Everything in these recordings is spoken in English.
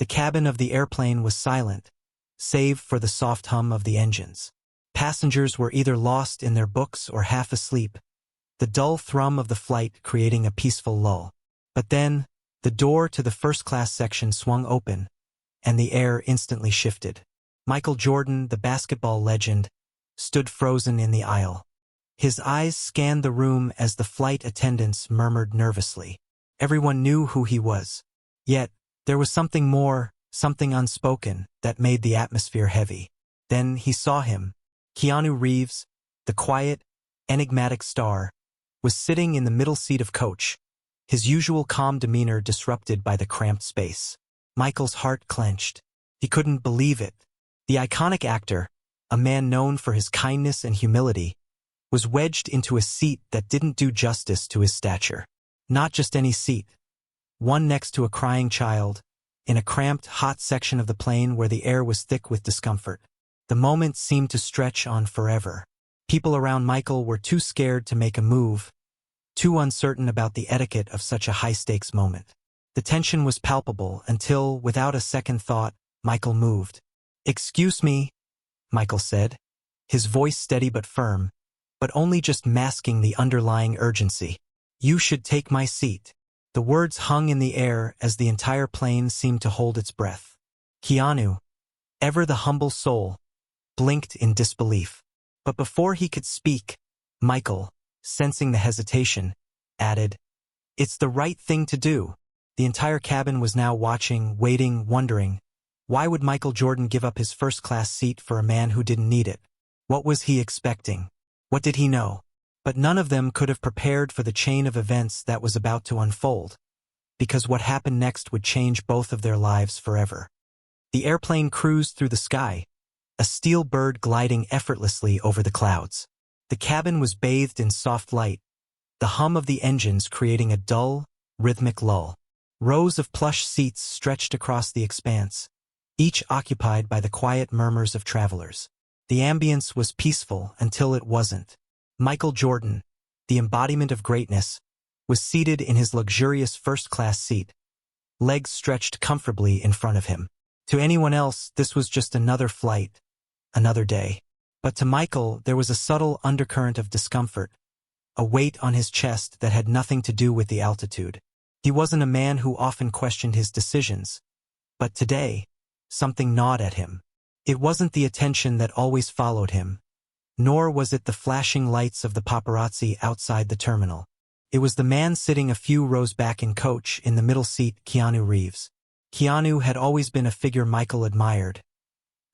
The cabin of the airplane was silent, save for the soft hum of the engines. Passengers were either lost in their books or half asleep, the dull thrum of the flight creating a peaceful lull. But then, the door to the first-class section swung open, and the air instantly shifted. Michael Jordan, the basketball legend, stood frozen in the aisle. His eyes scanned the room as the flight attendants murmured nervously. Everyone knew who he was. Yet, there was something more, something unspoken, that made the atmosphere heavy. Then he saw him. Keanu Reeves, the quiet, enigmatic star, was sitting in the middle seat of coach, his usual calm demeanor disrupted by the cramped space. Michael's heart clenched. He couldn't believe it. The iconic actor, a man known for his kindness and humility, was wedged into a seat that didn't do justice to his stature. Not just any seat. One next to a crying child, in a cramped, hot section of the plane where the air was thick with discomfort. The moment seemed to stretch on forever. People around Michael were too scared to make a move, too uncertain about the etiquette of such a high-stakes moment. The tension was palpable until, without a second thought, Michael moved. "Excuse me," Michael said, his voice steady but firm, but only just masking the underlying urgency. "You should take my seat." The words hung in the air as the entire plane seemed to hold its breath. Keanu, ever the humble soul, blinked in disbelief. But before he could speak, Michael, sensing the hesitation, added, "It's the right thing to do." The entire cabin was now watching, waiting, wondering, why would Michael Jordan give up his first-class seat for a man who didn't need it? What was he expecting? What did he know? But none of them could have prepared for the chain of events that was about to unfold, because what happened next would change both of their lives forever. The airplane cruised through the sky, a steel bird gliding effortlessly over the clouds. The cabin was bathed in soft light, the hum of the engines creating a dull, rhythmic lull. Rows of plush seats stretched across the expanse, each occupied by the quiet murmurs of travelers. The ambience was peaceful until it wasn't. Michael Jordan, the embodiment of greatness, was seated in his luxurious first-class seat, legs stretched comfortably in front of him. To anyone else, this was just another flight, another day. But to Michael, there was a subtle undercurrent of discomfort, a weight on his chest that had nothing to do with the altitude. He wasn't a man who often questioned his decisions, but today, something gnawed at him. It wasn't the attention that always followed him, nor was it the flashing lights of the paparazzi outside the terminal. It was the man sitting a few rows back in coach in the middle seat, Keanu Reeves. Keanu had always been a figure Michael admired,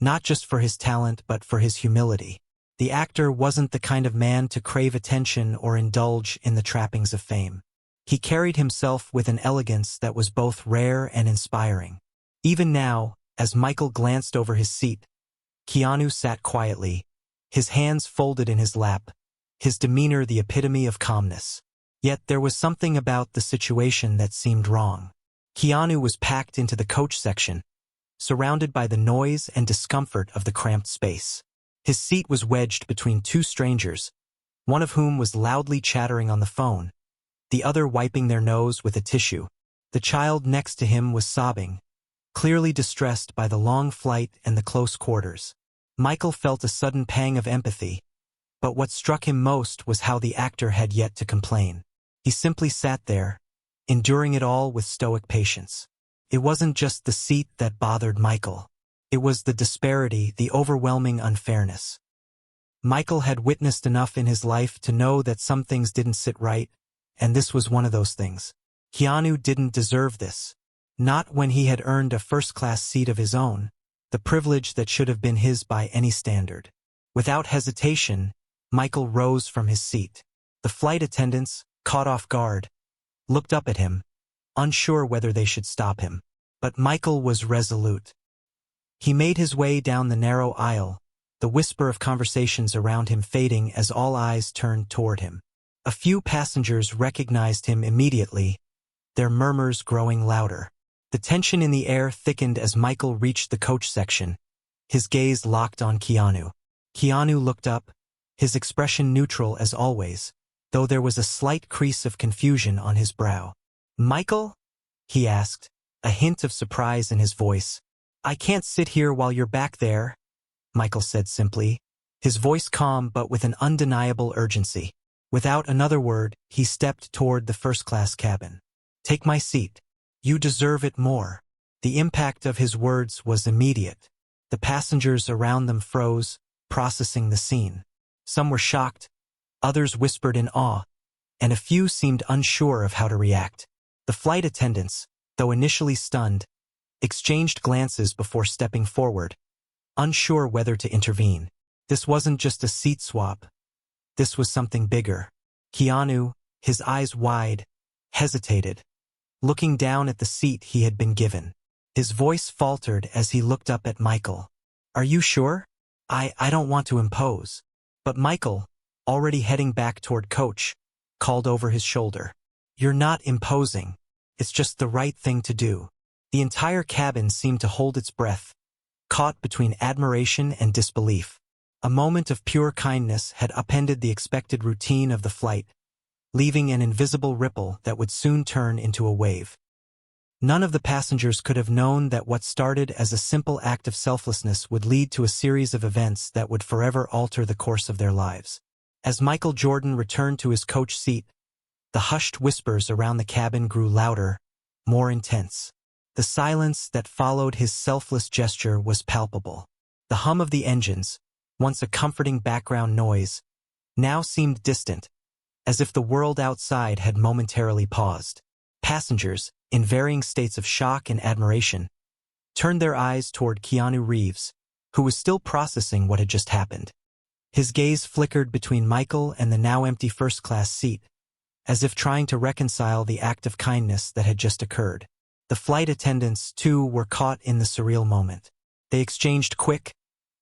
not just for his talent but for his humility. The actor wasn't the kind of man to crave attention or indulge in the trappings of fame. He carried himself with an elegance that was both rare and inspiring. Even now, as Michael glanced over his seat, Keanu sat quietly, his hands folded in his lap, his demeanor the epitome of calmness. Yet there was something about the situation that seemed wrong. Keanu was packed into the coach section, surrounded by the noise and discomfort of the cramped space. His seat was wedged between two strangers, one of whom was loudly chattering on the phone, the other wiping their nose with a tissue. The child next to him was sobbing, clearly distressed by the long flight and the close quarters. Michael felt a sudden pang of empathy, but what struck him most was how the actor had yet to complain. He simply sat there, enduring it all with stoic patience. It wasn't just the seat that bothered Michael. It was the disparity, the overwhelming unfairness. Michael had witnessed enough in his life to know that some things didn't sit right, and this was one of those things. Keanu didn't deserve this. Not when he had earned a first-class seat of his own, the privilege that should have been his by any standard. Without hesitation, Michael rose from his seat. The flight attendants, caught off guard, looked up at him, unsure whether they should stop him. But Michael was resolute. He made his way down the narrow aisle, the whisper of conversations around him fading as all eyes turned toward him. A few passengers recognized him immediately, their murmurs growing louder. The tension in the air thickened as Michael reached the coach section, his gaze locked on Keanu. Keanu looked up, his expression neutral as always, though there was a slight crease of confusion on his brow. "Michael?" he asked, a hint of surprise in his voice. "I can't sit here while you're back there," Michael said simply, his voice calm but with an undeniable urgency. Without another word, he stepped toward the first-class cabin. "Take my seat. You deserve it more." The impact of his words was immediate. The passengers around them froze, processing the scene. Some were shocked, others whispered in awe, and a few seemed unsure of how to react. The flight attendants, though initially stunned, exchanged glances before stepping forward, unsure whether to intervene. This wasn't just a seat swap. This was something bigger. Keanu, his eyes wide, hesitated, looking down at the seat he had been given. His voice faltered as he looked up at Michael. "Are you sure? I don't want to impose." But Michael, already heading back toward Coach, called over his shoulder. "You're not imposing. It's just the right thing to do." The entire cabin seemed to hold its breath, caught between admiration and disbelief. A moment of pure kindness had upended the expected routine of the flight, leaving an invisible ripple that would soon turn into a wave. None of the passengers could have known that what started as a simple act of selflessness would lead to a series of events that would forever alter the course of their lives. As Michael Jordan returned to his coach seat, the hushed whispers around the cabin grew louder, more intense. The silence that followed his selfless gesture was palpable. The hum of the engines, once a comforting background noise, now seemed distant, as if the world outside had momentarily paused. Passengers, in varying states of shock and admiration, turned their eyes toward Keanu Reeves, who was still processing what had just happened. His gaze flickered between Michael and the now empty first-class seat, as if trying to reconcile the act of kindness that had just occurred. The flight attendants, too, were caught in the surreal moment. They exchanged quick,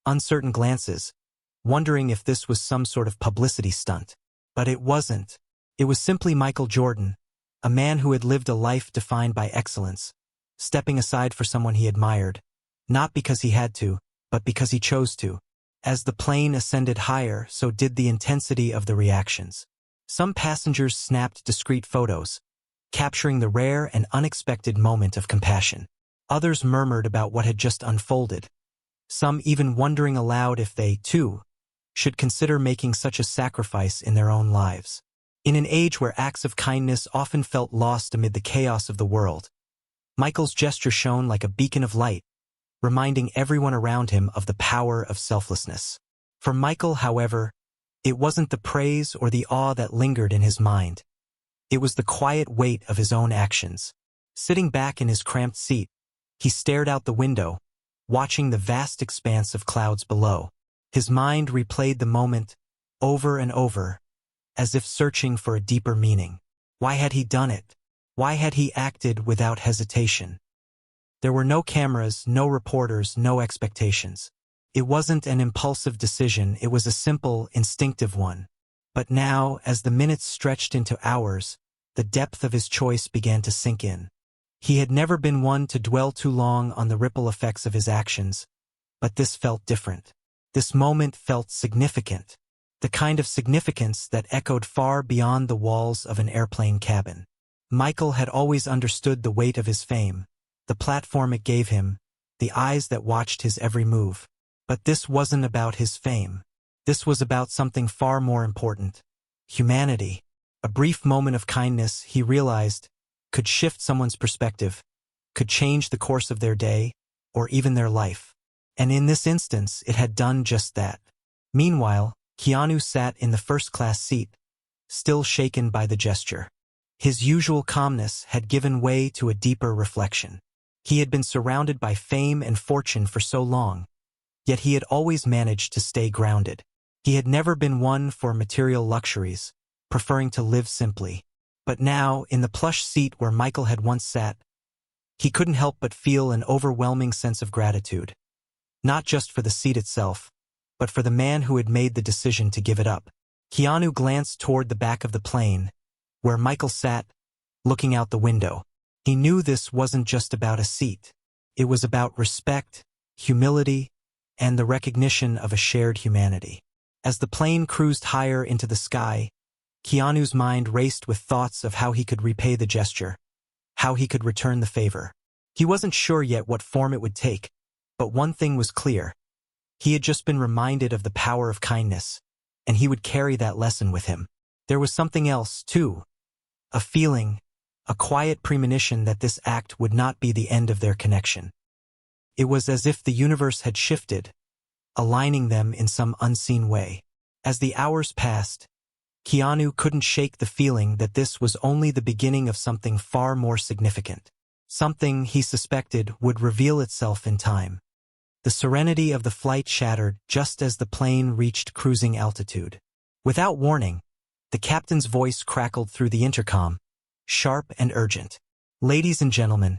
uncertain glances, wondering if this was some sort of publicity stunt. But it wasn't. It was simply Michael Jordan, a man who had lived a life defined by excellence, stepping aside for someone he admired, not because he had to, but because he chose to. As the plane ascended higher, so did the intensity of the reactions. Some passengers snapped discreet photos, capturing the rare and unexpected moment of compassion. Others murmured about what had just unfolded, some even wondering aloud if they, too, should consider making such a sacrifice in their own lives. In an age where acts of kindness often felt lost amid the chaos of the world, Michael's gesture shone like a beacon of light, reminding everyone around him of the power of selflessness. For Michael, however, it wasn't the praise or the awe that lingered in his mind. It was the quiet weight of his own actions. Sitting back in his cramped seat, he stared out the window, watching the vast expanse of clouds below. His mind replayed the moment over and over, as if searching for a deeper meaning. Why had he done it? Why had he acted without hesitation? There were no cameras, no reporters, no expectations. It wasn't an impulsive decision, it was a simple, instinctive one. But now, as the minutes stretched into hours, the depth of his choice began to sink in. He had never been one to dwell too long on the ripple effects of his actions, but this felt different. This moment felt significant, the kind of significance that echoed far beyond the walls of an airplane cabin. Michael had always understood the weight of his fame, the platform it gave him, the eyes that watched his every move. But this wasn't about his fame. This was about something far more important: humanity. A brief moment of kindness, he realized, could shift someone's perspective, could change the course of their day, or even their life. And in this instance, it had done just that. Meanwhile, Keanu sat in the first-class seat, still shaken by the gesture. His usual calmness had given way to a deeper reflection. He had been surrounded by fame and fortune for so long, yet he had always managed to stay grounded. He had never been one for material luxuries, preferring to live simply. But now, in the plush seat where Michael had once sat, he couldn't help but feel an overwhelming sense of gratitude. Not just for the seat itself, but for the man who had made the decision to give it up. Keanu glanced toward the back of the plane, where Michael sat, looking out the window. He knew this wasn't just about a seat. It was about respect, humility, and the recognition of a shared humanity. As the plane cruised higher into the sky, Keanu's mind raced with thoughts of how he could repay the gesture, how he could return the favor. He wasn't sure yet what form it would take, but one thing was clear. He had just been reminded of the power of kindness, and he would carry that lesson with him. There was something else, too. A feeling, a quiet premonition that this act would not be the end of their connection. It was as if the universe had shifted, aligning them in some unseen way. As the hours passed, Keanu couldn't shake the feeling that this was only the beginning of something far more significant. Something, he suspected, would reveal itself in time. The serenity of the flight shattered just as the plane reached cruising altitude. Without warning, the captain's voice crackled through the intercom, sharp and urgent. "Ladies and gentlemen,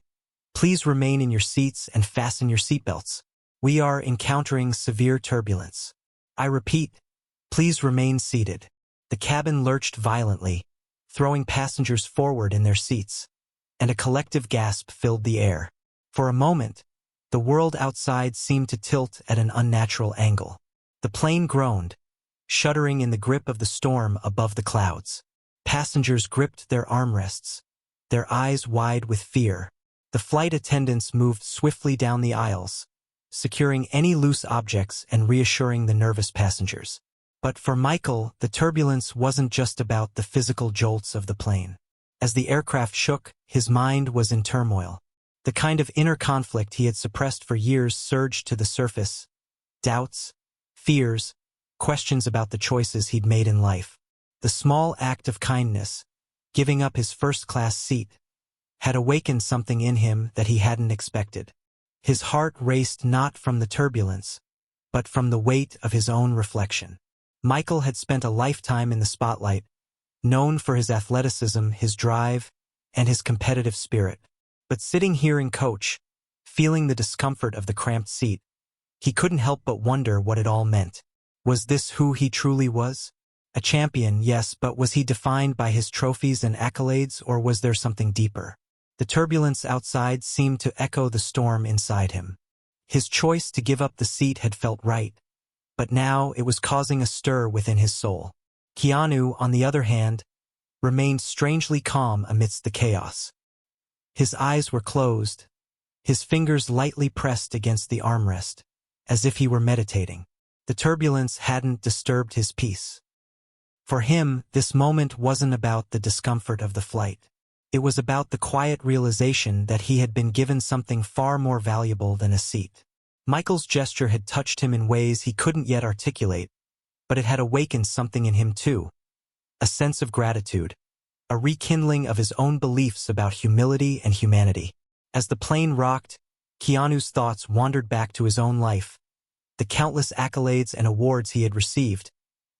please remain in your seats and fasten your seatbelts. We are encountering severe turbulence. I repeat, please remain seated." The cabin lurched violently, throwing passengers forward in their seats, and a collective gasp filled the air. For a moment, the world outside seemed to tilt at an unnatural angle. The plane groaned, shuddering in the grip of the storm above the clouds. Passengers gripped their armrests, their eyes wide with fear. The flight attendants moved swiftly down the aisles, securing any loose objects and reassuring the nervous passengers. But for Michael, the turbulence wasn't just about the physical jolts of the plane. As the aircraft shook, his mind was in turmoil. The kind of inner conflict he had suppressed for years surged to the surface. Doubts, fears, questions about the choices he'd made in life. The small act of kindness, giving up his first-class seat, had awakened something in him that he hadn't expected. His heart raced not from the turbulence, but from the weight of his own reflection. Michael had spent a lifetime in the spotlight, known for his athleticism, his drive, and his competitive spirit. But sitting here in coach, feeling the discomfort of the cramped seat, he couldn't help but wonder what it all meant. Was this who he truly was? A champion, yes, but was he defined by his trophies and accolades, or was there something deeper? The turbulence outside seemed to echo the storm inside him. His choice to give up the seat had felt right, but now it was causing a stir within his soul. Keanu, on the other hand, remained strangely calm amidst the chaos. His eyes were closed, his fingers lightly pressed against the armrest, as if he were meditating. The turbulence hadn't disturbed his peace. For him, this moment wasn't about the discomfort of the flight. It was about the quiet realization that he had been given something far more valuable than a seat. Michael's gesture had touched him in ways he couldn't yet articulate, but it had awakened something in him too. A sense of gratitude, a rekindling of his own beliefs about humility and humanity. As the plane rocked, Keanu's thoughts wandered back to his own life, the countless accolades and awards he had received,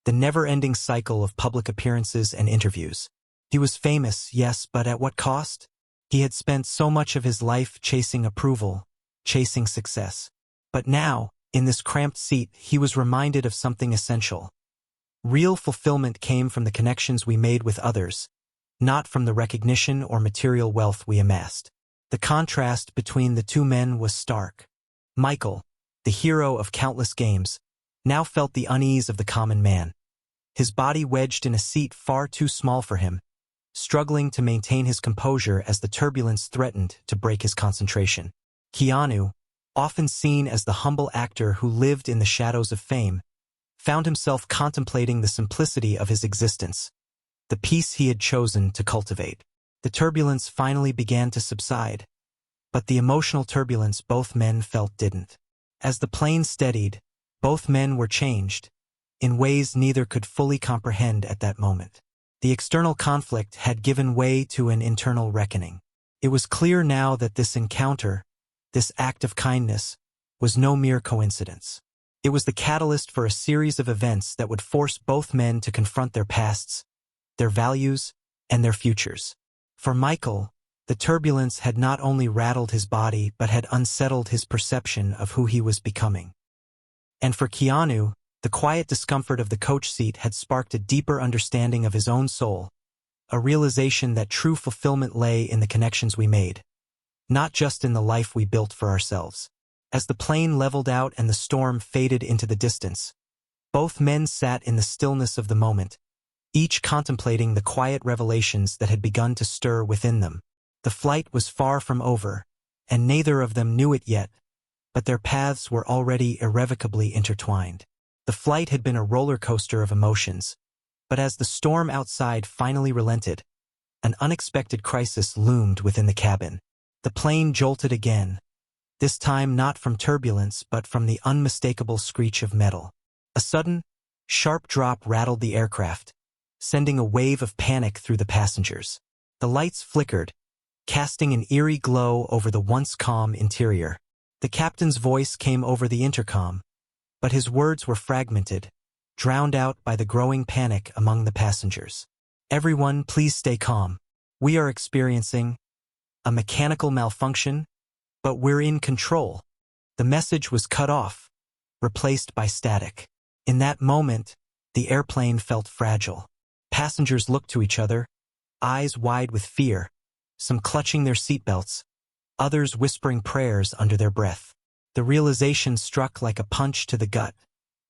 the never-ending cycle of public appearances and interviews. He was famous, yes, but at what cost? He had spent so much of his life chasing approval, chasing success. But now, in this cramped seat, he was reminded of something essential. Real fulfillment came from the connections we made with others, not from the recognition or material wealth we amassed. The contrast between the two men was stark. Michael, the hero of countless games, now felt the unease of the common man. His body wedged in a seat far too small for him, struggling to maintain his composure as the turbulence threatened to break his concentration. Keanu, often seen as the humble actor who lived in the shadows of fame, found himself contemplating the simplicity of his existence, the peace he had chosen to cultivate. The turbulence finally began to subside, but the emotional turbulence both men felt didn't. As the plane steadied, both men were changed, in ways neither could fully comprehend at that moment. The external conflict had given way to an internal reckoning. It was clear now that this encounter, this act of kindness, was no mere coincidence. It was the catalyst for a series of events that would force both men to confront their pasts, their values, and their futures. For Michael, the turbulence had not only rattled his body but had unsettled his perception of who he was becoming. And for Keanu, the quiet discomfort of the coach seat had sparked a deeper understanding of his own soul, a realization that true fulfillment lay in the connections we made, not just in the life we built for ourselves. As the plane leveled out and the storm faded into the distance, both men sat in the stillness of the moment, each contemplating the quiet revelations that had begun to stir within them. The flight was far from over, and neither of them knew it yet, but their paths were already irrevocably intertwined. The flight had been a roller coaster of emotions, but as the storm outside finally relented, an unexpected crisis loomed within the cabin. The plane jolted again, this time not from turbulence but from the unmistakable screech of metal. A sudden, sharp drop rattled the aircraft, sending a wave of panic through the passengers. The lights flickered, casting an eerie glow over the once calm interior. The captain's voice came over the intercom, but his words were fragmented, drowned out by the growing panic among the passengers. "Everyone, please stay calm. We are experiencing a mechanical malfunction, but we're in control." The message was cut off, replaced by static. In that moment, the airplane felt fragile. Passengers looked to each other, eyes wide with fear, some clutching their seatbelts, others whispering prayers under their breath. The realization struck like a punch to the gut.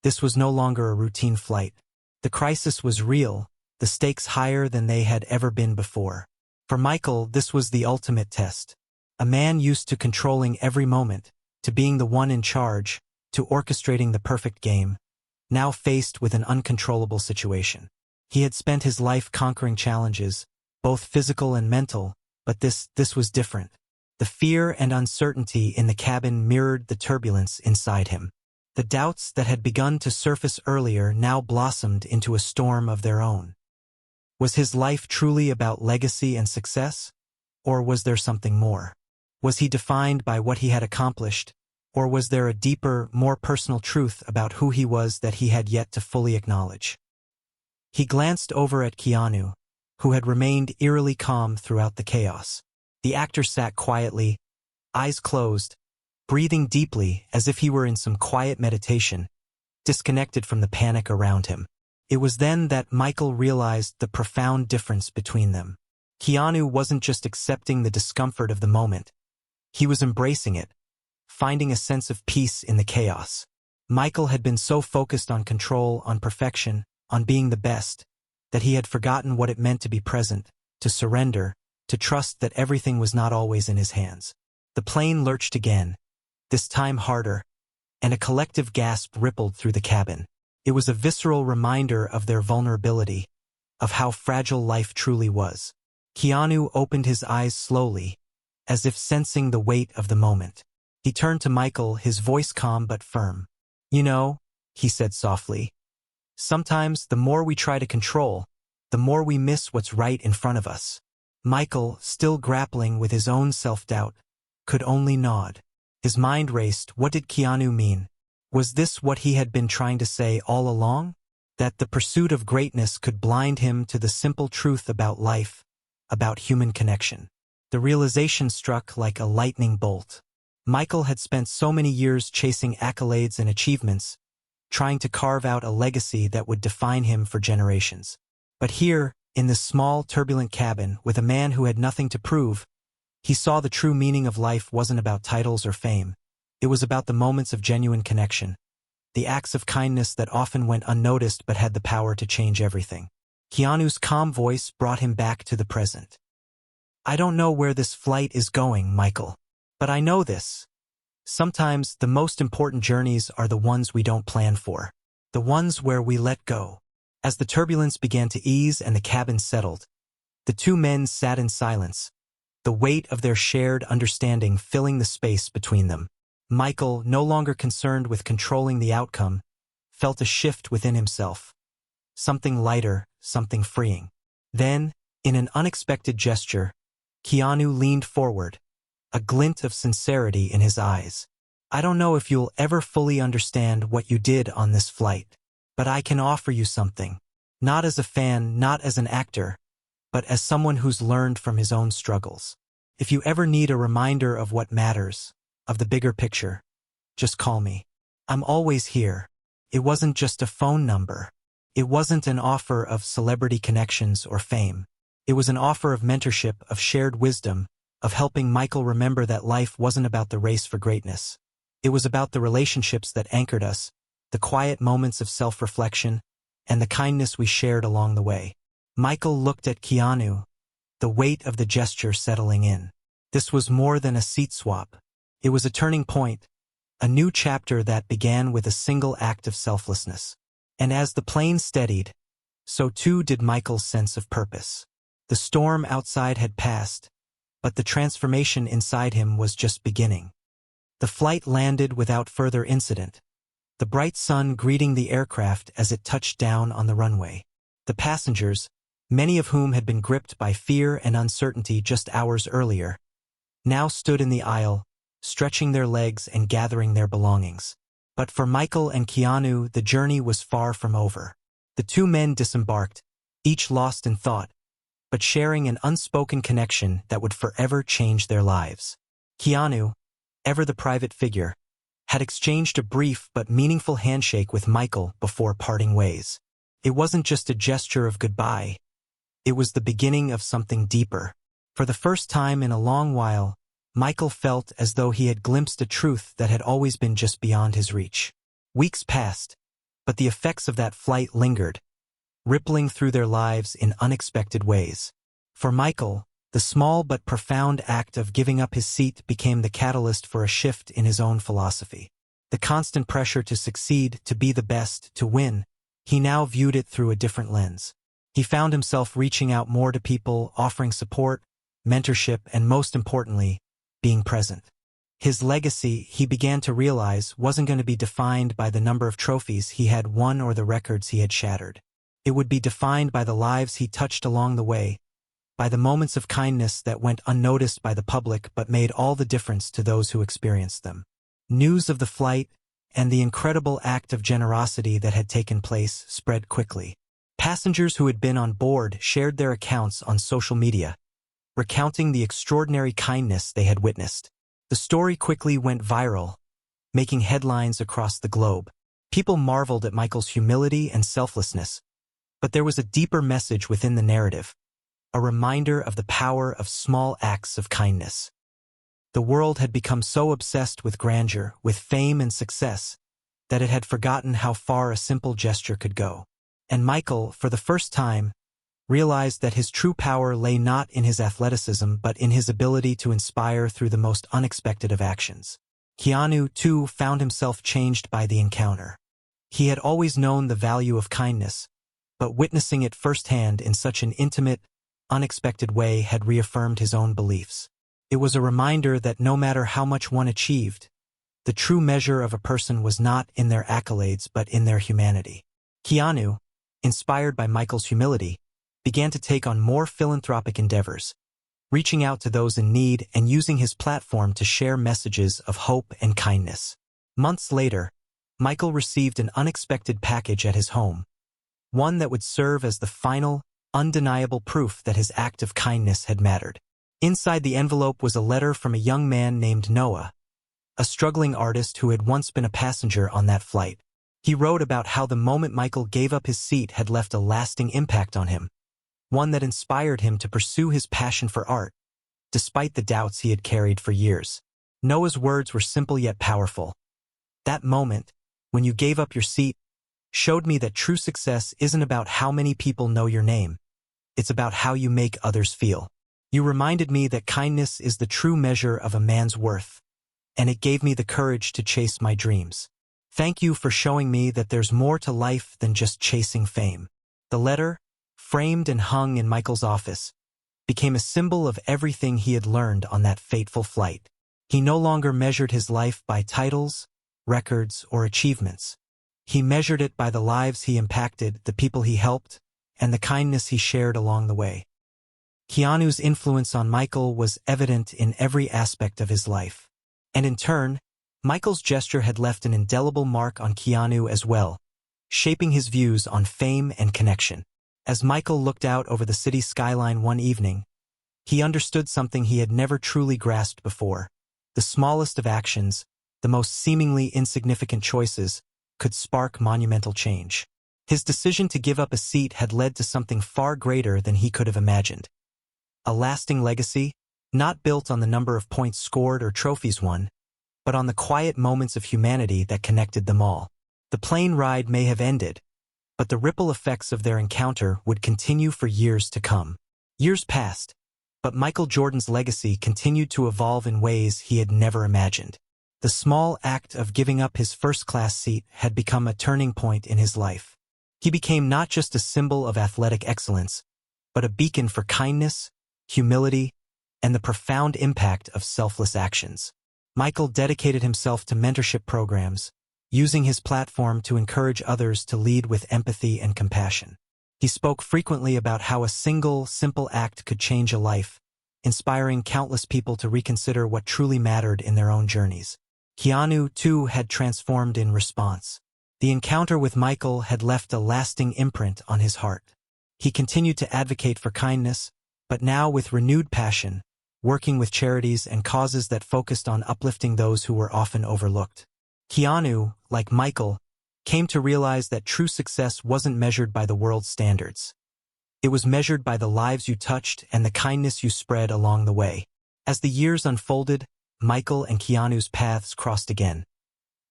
This was no longer a routine flight. The crisis was real, the stakes higher than they had ever been before. For Michael, this was the ultimate test. A man used to controlling every moment, to being the one in charge, to orchestrating the perfect game, now faced with an uncontrollable situation. He had spent his life conquering challenges, both physical and mental, but this was different. The fear and uncertainty in the cabin mirrored the turbulence inside him. The doubts that had begun to surface earlier now blossomed into a storm of their own. Was his life truly about legacy and success? Or was there something more? Was he defined by what he had accomplished? Or was there a deeper, more personal truth about who he was that he had yet to fully acknowledge? He glanced over at Keanu, who had remained eerily calm throughout the chaos. The actor sat quietly, eyes closed, breathing deeply as if he were in some quiet meditation, disconnected from the panic around him. It was then that Michael realized the profound difference between them. Keanu wasn't just accepting the discomfort of the moment. He was embracing it, finding a sense of peace in the chaos. Michael had been so focused on control, on perfection, on being the best, that he had forgotten what it meant to be present, to surrender, to trust that everything was not always in his hands. The plane lurched again, this time harder, and a collective gasp rippled through the cabin. It was a visceral reminder of their vulnerability, of how fragile life truly was. Keanu opened his eyes slowly, as if sensing the weight of the moment. He turned to Michael, his voice calm but firm. "You know," he said softly, "sometimes the more we try to control, the more we miss what's right in front of us." Michael, still grappling with his own self-doubt, could only nod. His mind raced. What did Keanu mean? Was this what he had been trying to say all along? That the pursuit of greatness could blind him to the simple truth about life, about human connection. The realization struck like a lightning bolt. Michael had spent so many years chasing accolades and achievements, trying to carve out a legacy that would define him for generations. But here, in this small, turbulent cabin, with a man who had nothing to prove, he saw the true meaning of life wasn't about titles or fame. It was about the moments of genuine connection, the acts of kindness that often went unnoticed but had the power to change everything. Keanu's calm voice brought him back to the present. "I don't know where this flight is going, Michael. But I know this. Sometimes the most important journeys are the ones we don't plan for, the ones where we let go." As the turbulence began to ease and the cabin settled, the two men sat in silence, the weight of their shared understanding filling the space between them. Michael, no longer concerned with controlling the outcome, felt a shift within himself. Something lighter, something freeing. Then, in an unexpected gesture, Keanu leaned forward, a glint of sincerity in his eyes. "I don't know if you'll ever fully understand what you did on this flight, but I can offer you something. Not as a fan, not as an actor, but as someone who's learned from his own struggles. If you ever need a reminder of what matters, of the bigger picture, just call me. I'm always here." It wasn't just a phone number. It wasn't an offer of celebrity connections or fame. It was an offer of mentorship, of shared wisdom, of helping Michael remember that life wasn't about the race for greatness. It was about the relationships that anchored us, the quiet moments of self-reflection, and the kindness we shared along the way. Michael looked at Keanu, the weight of the gesture settling in. This was more than a seat swap. It was a turning point, a new chapter that began with a single act of selflessness. And as the plane steadied, so too did Michael's sense of purpose. The storm outside had passed, but the transformation inside him was just beginning. The flight landed without further incident, the bright sun greeting the aircraft as it touched down on the runway. The passengers, many of whom had been gripped by fear and uncertainty just hours earlier, now stood in the aisle, stretching their legs and gathering their belongings. But for Michael and Keanu, the journey was far from over. The two men disembarked, each lost in thought, but sharing an unspoken connection that would forever change their lives. Keanu, ever the private figure, had exchanged a brief but meaningful handshake with Michael before parting ways. It wasn't just a gesture of goodbye. It was the beginning of something deeper. For the first time in a long while, Michael felt as though he had glimpsed a truth that had always been just beyond his reach. Weeks passed, but the effects of that flight lingered, rippling through their lives in unexpected ways. For Michael, the small but profound act of giving up his seat became the catalyst for a shift in his own philosophy. The constant pressure to succeed, to be the best, to win, he now viewed it through a different lens. He found himself reaching out more to people, offering support, mentorship, and most importantly, being present. His legacy, he began to realize, wasn't going to be defined by the number of trophies he had won or the records he had shattered. It would be defined by the lives he touched along the way, by the moments of kindness that went unnoticed by the public but made all the difference to those who experienced them. News of the flight and the incredible act of generosity that had taken place spread quickly. Passengers who had been on board shared their accounts on social media, recounting the extraordinary kindness they had witnessed. The story quickly went viral, making headlines across the globe. People marveled at Michael's humility and selflessness, but there was a deeper message within the narrative, a reminder of the power of small acts of kindness. The world had become so obsessed with grandeur, with fame and success, that it had forgotten how far a simple gesture could go. And Michael, for the first time, realized that his true power lay not in his athleticism but in his ability to inspire through the most unexpected of actions. Keanu, too, found himself changed by the encounter. He had always known the value of kindness, but witnessing it firsthand in such an intimate, unexpected way had reaffirmed his own beliefs. It was a reminder that no matter how much one achieved, the true measure of a person was not in their accolades but in their humanity. Keanu, inspired by Michael's humility, began to take on more philanthropic endeavors, reaching out to those in need and using his platform to share messages of hope and kindness. Months later, Michael received an unexpected package at his home, one that would serve as the final, undeniable proof that his act of kindness had mattered. Inside the envelope was a letter from a young man named Noah, a struggling artist who had once been a passenger on that flight. He wrote about how the moment Michael gave up his seat had left a lasting impact on him, one that inspired him to pursue his passion for art, despite the doubts he had carried for years. Noah's words were simple yet powerful. That moment, when you gave up your seat, showed me that true success isn't about how many people know your name. It's about how you make others feel. You reminded me that kindness is the true measure of a man's worth, and it gave me the courage to chase my dreams. Thank you for showing me that there's more to life than just chasing fame. The letter, framed and hung in Michael's office, became a symbol of everything he had learned on that fateful flight. He no longer measured his life by titles, records, or achievements. He measured it by the lives he impacted, the people he helped, and the kindness he shared along the way. Keanu's influence on Michael was evident in every aspect of his life. And in turn, Michael's gesture had left an indelible mark on Keanu as well, shaping his views on fame and connection. As Michael looked out over the city skyline one evening, he understood something he had never truly grasped before. The smallest of actions, the most seemingly insignificant choices, could spark monumental change. His decision to give up a seat had led to something far greater than he could have imagined. A lasting legacy, not built on the number of points scored or trophies won, but on the quiet moments of humanity that connected them all. The plane ride may have ended, but the ripple effects of their encounter would continue for years to come. Years passed, But Michael Jordan's legacy continued to evolve in ways he had never imagined. The small act of giving up his first-class seat had become a turning point in his life. He became not just a symbol of athletic excellence, but a beacon for kindness, humility, and the profound impact of selfless actions. Michael dedicated himself to mentorship programs, using his platform to encourage others to lead with empathy and compassion. He spoke frequently about how a single, simple act could change a life, inspiring countless people to reconsider what truly mattered in their own journeys. Keanu, too, had transformed in response. The encounter with Michael had left a lasting imprint on his heart. He continued to advocate for kindness, but now with renewed passion, working with charities and causes that focused on uplifting those who were often overlooked. Keanu, like Michael, came to realize that true success wasn't measured by the world's standards. It was measured by the lives you touched and the kindness you spread along the way. As the years unfolded, Michael and Keanu's paths crossed again.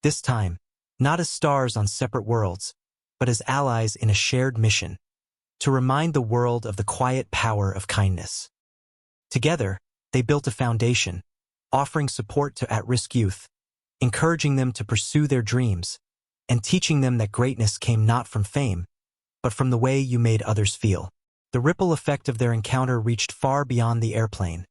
This time, not as stars on separate worlds, but as allies in a shared mission, to remind the world of the quiet power of kindness. Together, they built a foundation, offering support to at-risk youth, encouraging them to pursue their dreams, and teaching them that greatness came not from fame, but from the way you made others feel. The ripple effect of their encounter reached far beyond the airplane,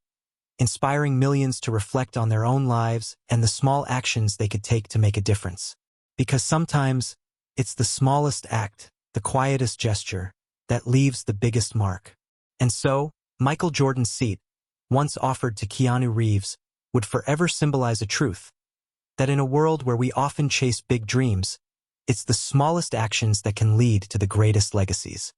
inspiring millions to reflect on their own lives and the small actions they could take to make a difference. Because sometimes, it's the smallest act, the quietest gesture, that leaves the biggest mark. And so, Michael Jordan's seat, once offered to Keanu Reeves, would forever symbolize a truth, that in a world where we often chase big dreams, it's the smallest actions that can lead to the greatest legacies.